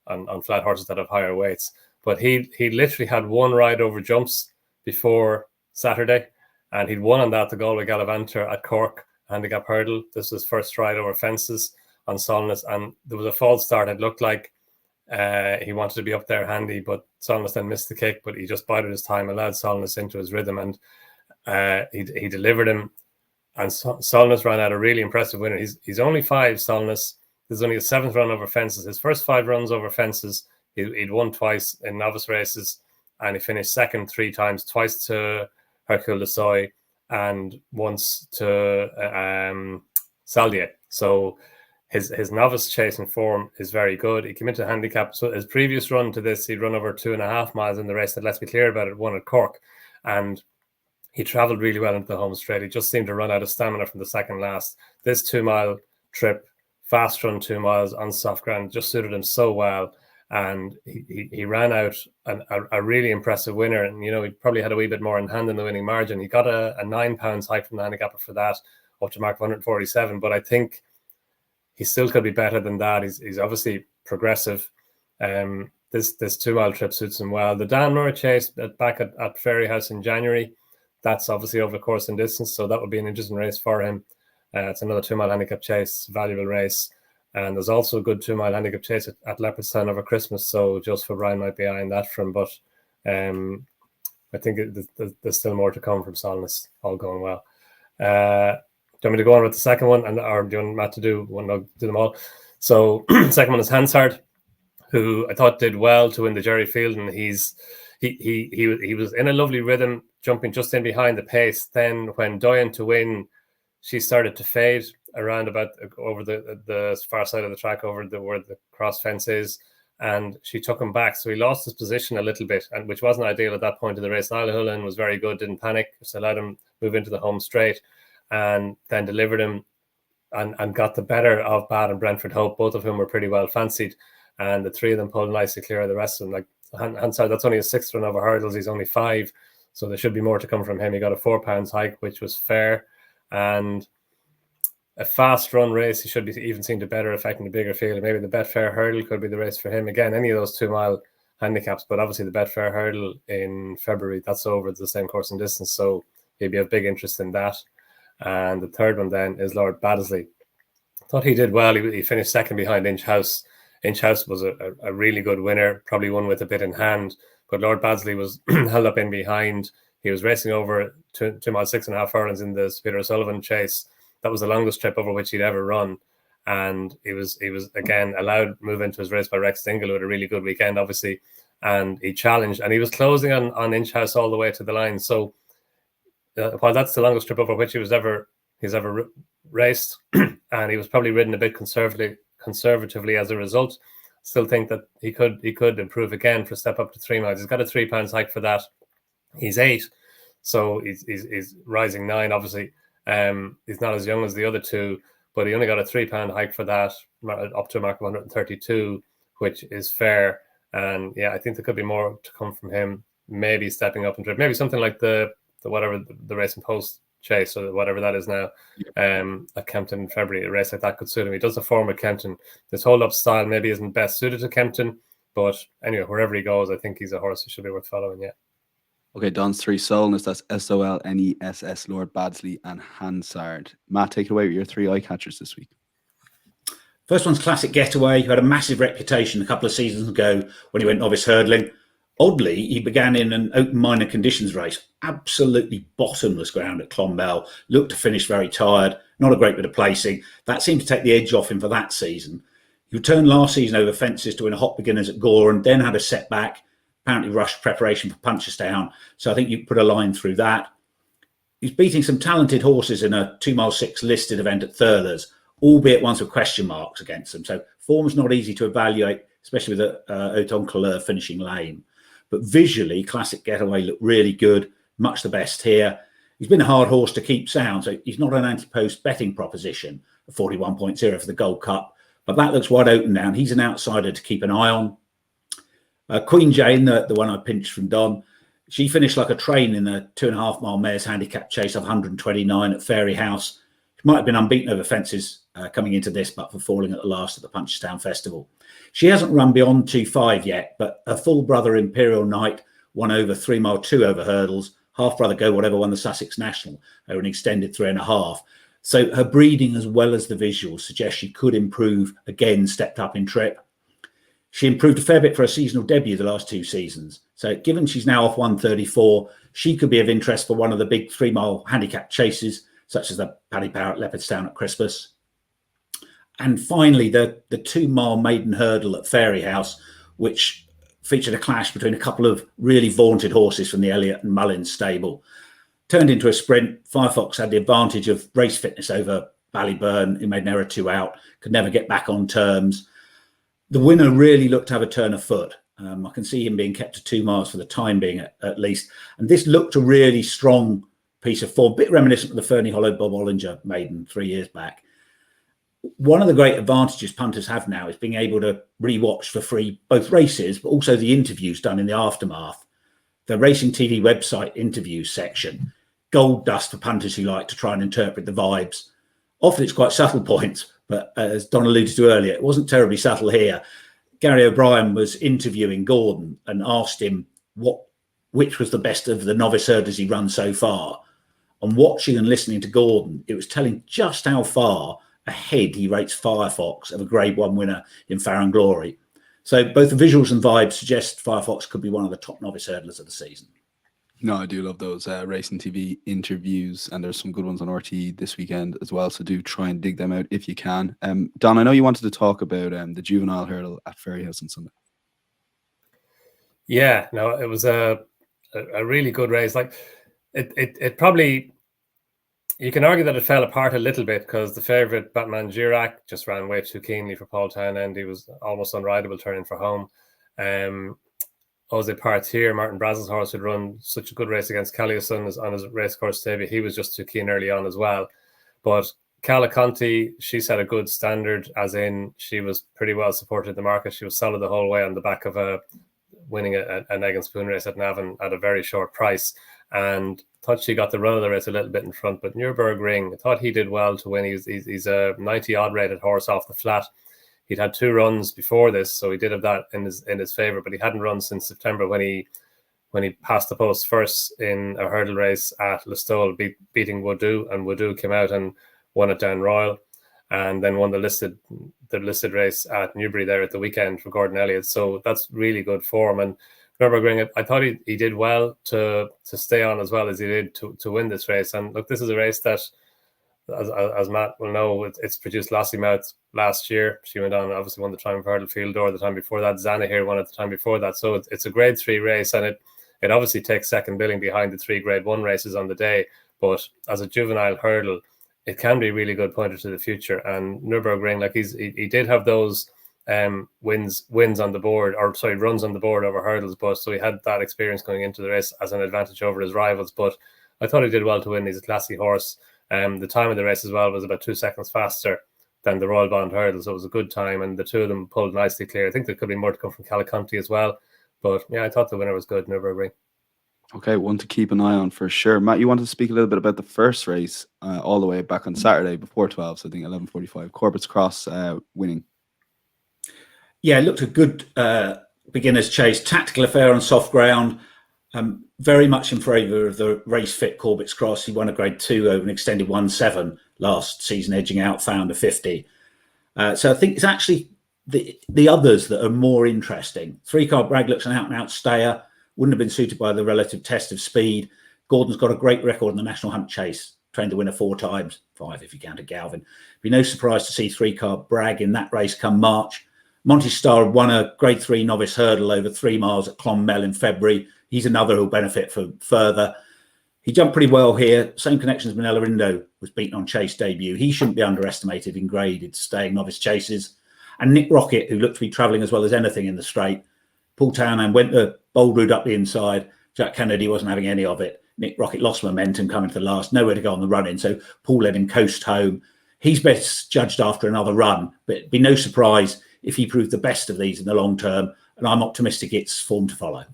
on flat horses that have higher weights. But he literally had one ride over jumps before Saturday, and he'd won on that, the Galway Gallivanter at Cork handicap hurdle. This was his first ride over fences on Solness, and there was a false start. It looked like he wanted to be up there handy, but Solness then missed the kick, but he just bided his time, allowed Solness into his rhythm, and he delivered him. And Solness ran out a really impressive winner. He's only 5, Solness. This is only his 7th run over fences. His first 5 runs over fences, he'd won twice in novice races, and he finished second 3 times, twice to Hercule de Soy and once to Saldier. So his novice chasing form is very good. He came into handicap. So his previous run to this, he'd run over 2.5 miles in the race that, let's be clear about it, won at Cork. And he travelled really well into the home straight. He just seemed to run out of stamina from the second last. This 2-mile trip, fast run 2 miles on soft ground, just suited him so well. And he ran out a really impressive winner. And, he probably had a wee bit more in hand in the winning margin. He got a £9 hike from the handicapper for that, up to mark 147. But I think he still could be better than that. He's obviously progressive. This 2-mile trip suits him well. The Dan Murray chase back at Fairyhouse in January, that's obviously over course and distance, so that would be an interesting race for him. It's another 2-mile handicap chase, valuable race. And there's also a good 2-mile handicap chase at Leopardstown over Christmas, so Joseph O'Brien might be eyeing that from. But I think there's still more to come from Solness, all going well. Do you want me to go on with the second one, or do you want Matt to do one? I'll do them all. So second one is Hansard, who I thought did well to win the Jerry Field, and he was in a lovely rhythm, jumping just in behind the pace. Then when Doyen to win, she started to fade around about over the far side of the track, over where the cross fence is, and she took him back. So he lost his position a little bit, and which wasn't ideal at that point of the race. Niall Hullen was very good, didn't panic, just allowed him move into the home straight, and then delivered him and got the better of Bad and Brentford Hope, both of whom were pretty well fancied. And the 3 of them pulled nicely clear of the rest of them. Like Hansard, that's only a 6th run over hurdles. He's only 5, so there should be more to come from him. He got a £4 hike, which was fair, and a fast run race. He should be even seen to better effect in the bigger field. Maybe the Betfair Hurdle could be the race for him again. Any of those 2-mile handicaps, but obviously the Betfair Hurdle in February, that's over the same course and distance, so he'd be of big interest in that. And the third one then is Lord Baddesley. Thought he did well. He finished second behind Inch House. Inch House was a really good winner, probably won with a bit in hand, but Lord Baddesley was held up in behind. He was racing over 2 miles 6.5 furlongs in the Peter O'Sullivan chase. That was the longest trip over which he'd ever run, and he was again allowed to move into his race by Rex Dingle, who had a really good weekend, obviously, and he challenged, and he was closing on Inch House all the way to the line. So while that's the longest trip over which he's ever raced, and he was probably ridden a bit conservatively as a result, still think that he could improve again for a step up to 3 miles. He's got a £3 hike for that. He's 8, so he's rising 9, obviously. He's not as young as the other 2, but he only got a £3 hike for that, up to a mark of 132, which is fair. And yeah, I think there could be more to come from him. Maybe stepping up and trip, maybe something like the Racing Post chase or whatever that is now, at Kempton in February. A race like that could suit him. He does the form at Kempton. His hold up style maybe isn't best suited to Kempton, but anyway, wherever he goes, I think he's a horse who should be worth following. Yeah. Okay, Don's 3 Solness, that's Solness, Lord Baddesley, and Hansard. Matt, take it away with your 3 Eyecatchers this week. First one's Classic Getaway, who had a massive reputation a couple of seasons ago when he went novice hurdling. Oddly, he began in an open minor conditions race, absolutely bottomless ground at Clonmel, looked to finish very tired, not a great bit of placing. That seemed to take the edge off him for that season. He returned last season over fences to win a hot beginners at Gore and then had a setback, apparently rushed preparation for Punchestown. So I think you put a line through that. He's beating some talented horses in a 2 mile 6 listed event at Thurles, albeit ones with question marks against them. So form's not easy to evaluate, especially with Auton Couleur finishing lame. But visually, Classic Getaway looked really good, much the best here. He's been a hard horse to keep sound, so he's not an Ante-Post betting proposition, a 41.0 for the Gold Cup. But that looks wide open now, and he's an outsider to keep an eye on. Queen Jane, the one I pinched from Donn, she finished like a train in the 2.5 mile mares handicap chase of 129 at Fairy House. She might have been unbeaten over fences coming into this, but for falling at the last at the Punchestown Festival. She hasn't run beyond 2.5 yet, but her full brother Imperial Knight won over 3 mile 2 over hurdles. Half brother Go Whatever won the Sussex National over an extended 3.5. So her breeding as well as the visuals suggest she could improve, again stepped up in trip. She improved a fair bit for a seasonal debut the last 2 seasons. So given she's now off 134, she could be of interest for one of the big 3 mile handicap chases, such as the Paddy Power at Leopardstown at Christmas. And finally, the 2 mile maiden hurdle at Fairy House, which featured a clash between a couple of really vaunted horses from the Elliott and Mullins stable. Turned into a sprint. Firefox had the advantage of race fitness over Ballyburn, who made an error 2 out, could never get back on terms. The winner really looked to have a turn of foot. I can see him being kept to 2 miles for the time being at least. And this looked a really strong piece of form, a bit reminiscent of the Fernie Hollow Bob Ollinger maiden 3 years back. One of the great advantages punters have now is being able to rewatch for free both races, but also the interviews done in the aftermath. The Racing TV website interviews section, gold dust for punters who like to try and interpret the vibes. Often it's quite subtle points, but as Donn alluded to earlier, it wasn't terribly subtle here. Gary O'Brien was interviewing Gordon and asked him which was the best of the novice herders he'd run so far. On watching and listening to Gordon, it was telling just how far ahead he rates Firefox of a Grade 1 winner in Farron Glory. So both the visuals and vibes suggest Firefox could be one of the top novice hurdlers of the season. No, I do love those Racing TV interviews, and there's some good ones on RTE this weekend as well, so do try and dig them out if you can. Donn, I know you wanted to talk about the juvenile hurdle at Fairy House on Sunday. Yeah, no, it was a really good race. Like it probably, you can argue that it fell apart a little bit because the favourite Batman Girac just ran way too keenly for Paul Townend. He was almost unrideable turning for home. Jose Partier, Martin Brazel's horse, who'd run such a good race against Calliosun on his racecourse debut, he was just too keen early on as well. But Calaconte, she set a good standard, as in she was pretty well supported in the market. She was solid the whole way on the back of winning an egg and spoon race at Navan at a very short price, and thought she got the run of the race a little bit in front. But Nürburgring, I thought he did well to win. He's a 90 odd rated horse off the flat. He'd had 2 runs before this, so he did have that in his favour, but he hadn't run since September when he passed the post first in a hurdle race at Listowel, beating Woodoo, and Woodoo came out and won at Down Royal, and then won the listed race at Newbury there at the weekend for Gordon Elliott. So that's really good form. And Nürburgring, I thought he did well to stay on as well as he did to win this race. And look, this is a race that, as Matt will know, it's produced Lossiemouth last year. She went on, obviously won the time of Hurdle Field Door the time before that. Zana here won at the time before that. So it's a Grade 3 race, and it obviously takes second billing behind the 3 Grade 1 races on the day. But as a juvenile hurdle, it can be a really good pointer to the future. And Nürburgring, like he did have those wins on the board, or sorry, runs on the board over hurdles, but so he had that experience going into the race as an advantage over his rivals. But I thought he did well to win. He's a classy horse. The time of the race as well was about 2 seconds faster than the Royal Bond hurdle, so it was a good time, and the 2 of them pulled nicely clear. I think there could be more to come from Calaconte as well, but yeah, I thought the winner was good, Nürburgring. Okay, one to keep an eye on for sure. Matt, you wanted to speak a little bit about the first race all the way back on Saturday before 12, so I think 11:45. Corbett's Cross winning. Yeah, it looked a good beginner's chase. Tactical affair on soft ground. Very much in favour of the race fit Corbett's Cross. He won a Grade 2 over an extended 1-7 last season, edging out Founder 50. So I think it's actually the others that are more interesting. 3-Card Bragg looks an out-and-out stayer. Wouldn't have been suited by the relative test of speed. Gordon's got a great record in the National Hunt Chase. Trained the winner 4 times, 5 if you count Galvin. Be no surprise to see 3-Card Bragg in that race come March. Monty Starr won a Grade 3 novice hurdle over 3 miles at Clonmel in February. He's another who'll benefit for further. He jumped pretty well here. Same connection as Manila Indo, was beaten on chase debut. He shouldn't be underestimated in grade. It's staying novice chases. And Nick Rocket, who looked to be travelling as well as anything in the straight. Paul Townend went the bold route up the inside. Jack Kennedy wasn't having any of it. Nick Rocket lost momentum coming to the last, nowhere to go on the run in. So Paul let him coast home. He's best judged after another run, but it'd be no surprise if he proved the best of these in the long term. And I'm optimistic it's form to follow.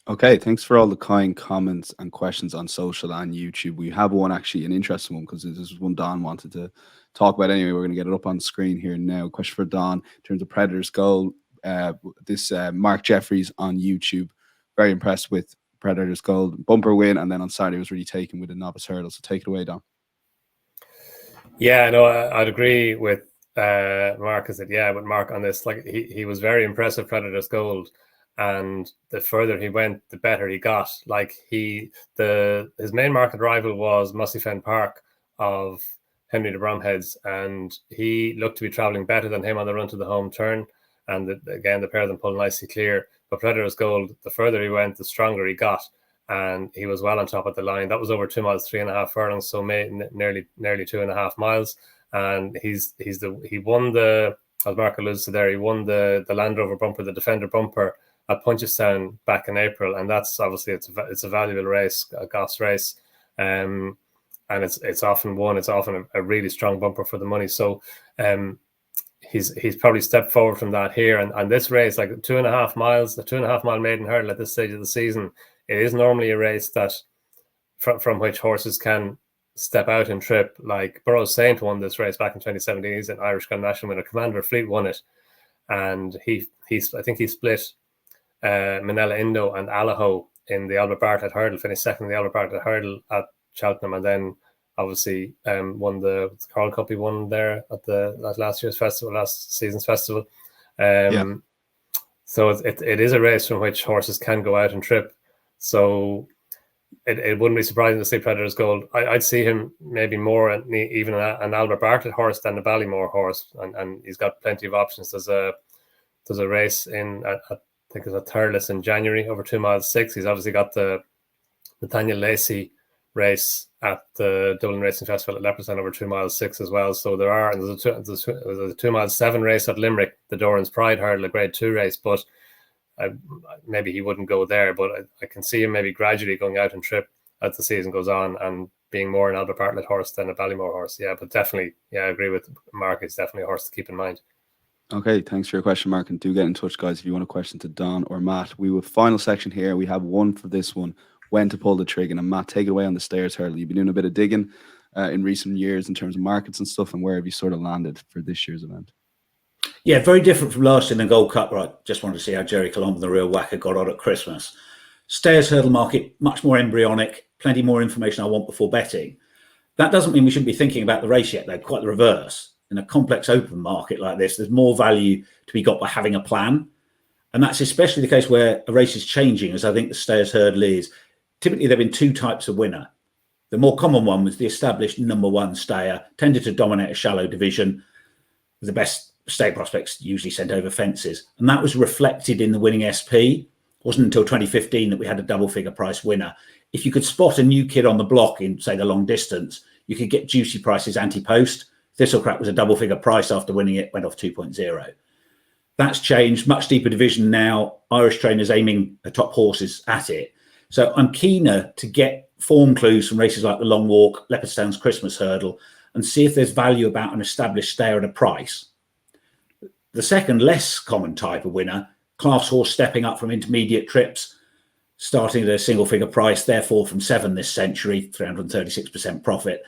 Okay, thanks for all the kind comments and questions on social and YouTube. We have one, actually, an interesting one, because this is one Donn wanted to talk about anyway. We're going to get it up on the screen here now. Question for Donn in terms of Predator's Goal. Mark Jeffries on YouTube, very impressed with Predator's Goal. Bumper win, and then on Saturday was really taken with a novice hurdle. So take it away, Donn. Yeah, no, I'd agree with Mark. I said, yeah, with Mark on this. Like, he was very impressive, Predator's Gold. And the further he went, the better he got. Like, his main market rival was Mussey Fen Park of Henry de Bromheads, and he looked to be travelling better than him on the run to the home turn. And again, the pair of them pulled nicely clear. But Predator's Gold, the further he went, the stronger he got, and he was well on top of the line. That was over 2 miles, 3.5 furlongs, so nearly 2.5 miles. And he won the, as Mark alludes to there, he won the Land Rover bumper, the Defender bumper at Punchestown back in April, and that's obviously it's a valuable race, a Goss race, and it's often won. It's often a really strong bumper for the money. So he's probably stepped forward from that here, and this race, like 2.5 miles, the 2.5 mile maiden hurdle at this stage of the season, it is normally a race that from which horses can step out and trip. Like Burrows Saint won this race back in 2017. He's an Irish Grand National winner. Commander Fleet won it, and I think he split Manila Indo and Allaho in the Albert Bartlett hurdle, finished second in the Albert Bartlett hurdle at Cheltenham, and then obviously won the Carl Cup. He won there at last season's festival. So it is a race from which horses can go out and trip. So it wouldn't be surprising to see Predator's Gold. I'd see him maybe more even an Albert Bartlett horse than a Ballymore horse, and he's got plenty of options. There's a race in I think it's a Thurles in January over 2 miles 6. He's obviously got the Nathaniel Lacey race at the Dublin Racing Festival at Leopardstown over 2 miles 6 as well. So there's a 2 miles 7 race at Limerick, the Doran's Pride hurdle, a Grade 2 race, but maybe he wouldn't go there. But I can see him maybe gradually going out and trip as the season goes on and being more an Albert Bartlett horse than a Ballymore horse. Yeah, but definitely, yeah, I agree with Mark. It's definitely a horse to keep in mind. Okay, thanks for your question, Mark. And do get in touch, guys, if you want a question to Donn or Matt. We have final section here. We have one for this one, when to pull the trigger. And Matt, take it away on the stairs hurdle. You've been doing a bit of digging in recent years in terms of markets and stuff, and where have you sort of landed for this year's event? Yeah, very different from last year in the Gold Cup, right? Just wanted to see how Jerry Colombo, the real whacker, got on at Christmas. Stairs hurdle market, much more embryonic, plenty more information I want before betting. That doesn't mean we shouldn't be thinking about the race yet, though, quite the reverse. In a complex open market like this, there's more value to be got by having a plan. And that's especially the case where a race is changing, as I think the Stairs hurdle is. Typically, there have been 2 types of winner. The more common one was the established number 1 stayer, tended to dominate a shallow division. The best stay prospects usually sent over fences. And that was reflected in the winning SP. It wasn't until 2015 that we had a double figure price winner. If you could spot a new kid on the block in, say, the long distance, you could get juicy prices Ante-Post. Thistlecrack was a double figure price after winning it, went off 2.0. That's changed, much deeper division now. Irish trainers aiming the top horses at it. So I'm keener to get form clues from races like the Long Walk, Leopardstown's Christmas Hurdle, and see if there's value about an established stayer at a price. The second, less common type of winner, class horse stepping up from intermediate trips, starting at a single figure price, therefore from 7 this century, 336% profit.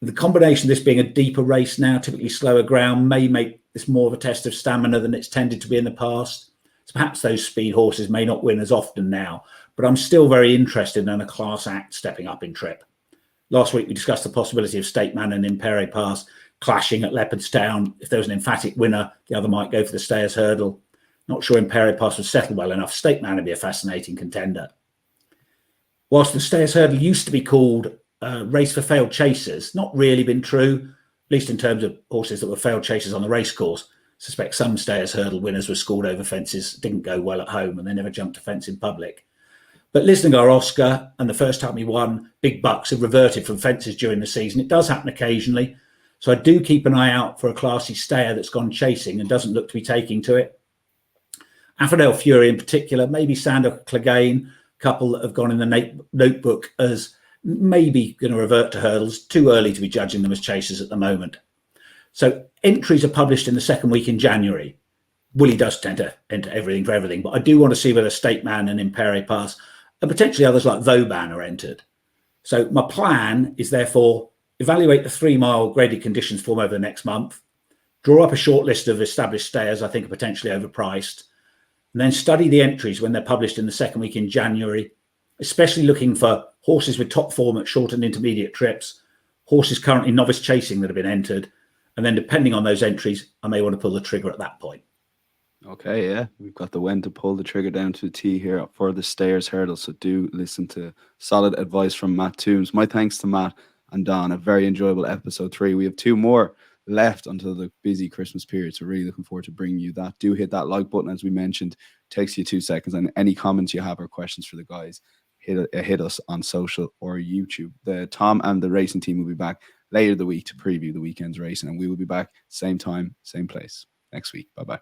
The combination of this being a deeper race now, typically slower ground, may make this more of a test of stamina than it's tended to be in the past. So perhaps those speed horses may not win as often now, but I'm still very interested in a class act stepping up in trip. Last week, we discussed the possibility of State Man and Impere Pass clashing at Leopardstown. If there was an emphatic winner, the other might go for the Stayers Hurdle. Not sure Ante-Post would settle well enough. Stake Man would be a fascinating contender. Whilst the Stayers Hurdle used to be called Race for Failed Chasers, not really been true, at least in terms of horses that were failed chasers on the racecourse. Suspect some Stayers Hurdle winners were scored over fences, didn't go well at home, and they never jumped a fence in public. But Lisnagar Oscar and the first time he won, Big Bucks, have reverted from fences during the season. It does happen occasionally. So I do keep an eye out for a classy stayer that's gone chasing and doesn't look to be taking to it. Affordale Fury in particular, maybe Sandor Clegane, a couple that have gone in the notebook as maybe going to revert to hurdles. Too early to be judging them as chasers at the moment. So entries are published in the second week in January. Willie does tend to enter everything for everything, but I do want to see whether Stake Man and Ante-Post and potentially others like Vauban are entered. So my plan is therefore evaluate the 3 mile graded conditions form over the next month, draw up a short list of established stayers I think are potentially overpriced, and then study the entries when they're published in the second week in January, especially looking for horses with top form at short and intermediate trips, horses currently novice chasing that have been entered, and then depending on those entries, I may want to pull the trigger at that point. Okay, yeah, we've got the when to pull the trigger down to the T here for the Stayers Hurdle. So do listen to solid advice from Matt Toombs. My thanks to Matt and Donn. A very enjoyable episode 3. We have 2 more left until the busy Christmas period. So really looking forward to bringing you that. Do hit that like button, as we mentioned. It takes you 2 seconds. And any comments you have or questions for the guys, hit us on social or YouTube. The Tom and the racing team will be back later the week to preview the weekend's racing. And we will be back same time, same place next week. Bye-bye.